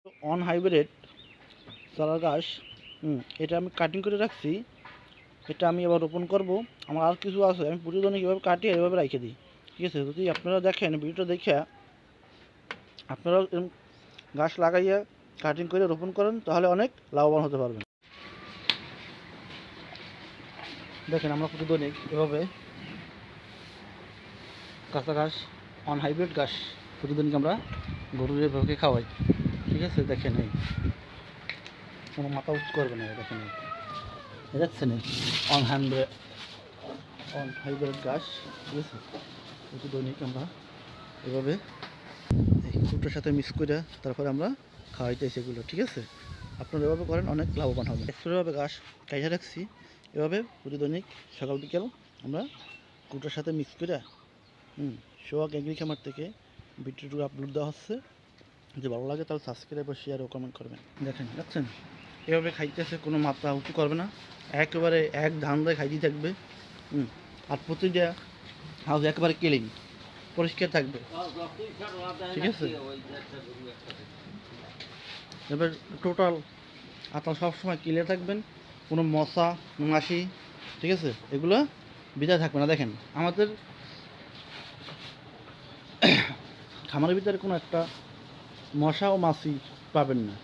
On hybrid চারা গাছ এটা আমি কাটিং করে রাখছি। এটা আমি এবার রোপণ করব। আমার আর কিছু আছে, আমি প্রতিদিন কীভাবে কাটি এভাবে রেখে দিই। ঠিক আছে, যদি আপনারা দেখেন ভিডিওটা দেখে আপনারা গাছ লাগাইয়া কাটিং করে রোপণ করেন তাহলে অনেক লাভবান হতে পারবেন। দেখেন আমরা প্রতিদিন এভাবে কাঁচা ঘাস অন হাইব্রিড ঘাস প্রতিদিনকে আমরা গরুর এভাবে খাওয়াই। ঠিক আছে, দেখেন এই কোনো মাথা উঁচু করবে না, দেখেন দেখছেন অন হাইব্রিড ঘাস। ঠিক আছে, প্রতিদিনই আমরা এভাবে এই কুটোর সাথে মিক্স করে তারপরে আমরা খাওয়াইতেছি এগুলো। ঠিক আছে, আপনারা এভাবে করেন অনেক লাভবান হবে। এভাবে ঘাস কাইজা রাখছি, এভাবে প্রতিদিনই সকাল বিকেল আমরা কুটোর সাথে মিক্স করে সোহাগ এগ্রি খামার থেকে ভিডিওটুকু আপলোড দেওয়া হচ্ছে। যদি ভালো লাগে তাহলে সাবস্ক্রাইব ও শেয়ার ও কমেন্ট করবেন। দেখছেন এভাবে খাইতেছে, কোনো মাত্রা উঁচু করবে না, একেবারে এক ধান দিয়ে খাইতে থাকবে। আর প্রতিটা হাউস একেবারে ক্লিন পরিষ্কার থাকবে। ঠিক আছে, এবার টোটাল আপনার সবসময় ক্লিয়ার থাকবেন, কোনো মশা মাছি ঠিক আছে এগুলো বিদায় থাকবে না। দেখেন আমাদের খামারের ভিতরে কোনো একটা মশা ও মাছি পাবেন না।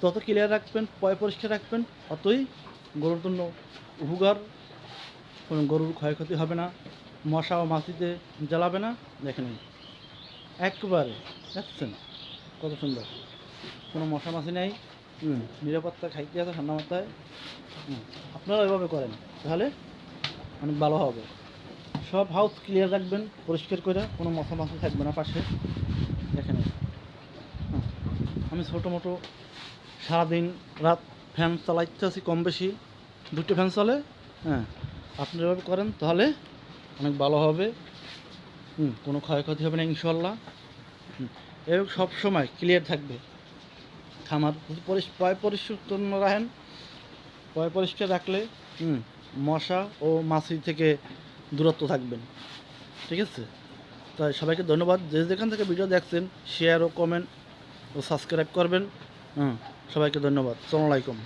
তত ক্লিয়ার রাখবেন, পরিষ্কার রাখবেন, অতই গরুর জন্য উপকার, কোনো গরুর ক্ষয়ক্ষতি হবে না, মশা ও মাছিতে জ্বালাবে না। দেখেন একবারে দেখছেন কত সুন্দর, কোনো মশা মাছি নেই। নিরাপত্তা খাইতে আছে ঠান্ডা মাথায়। আপনারা এভাবে করেন তাহলে অনেক ভালো হবে। সব হাউস ক্লিয়ার রাখবেন পরিষ্কার করে, কোনো মশা মাছি থাকবে না পাশে। দেখেন আমি ছোটো মোটো সারাদিন রাত ফ্যান চালাইতে আছি, কম বেশি 2টো ফ্যান চলে। আপনি এভাবে করেন তাহলে অনেক ভালো হবে। কোনো ক্ষয়ক্ষতি হবে না ইনশাল্লাহ। এবং সব সময় ক্লিয়ার থাকবে খামার। যদি পরিচ্ছন্ন রাখেন, পরিষ্কার রাখলে মশা ও মাছি থেকে দূরত্ব থাকবেন। ঠিক আছে, তাই সবাইকে ধন্যবাদ। যেখান থেকে ভিডিও দেখছেন শেয়ার ও কমেন্ট ও সাবস্ক্রাইব করবেন। সবাইকে ধন্যবাদ। আসসালামু আলাইকুম।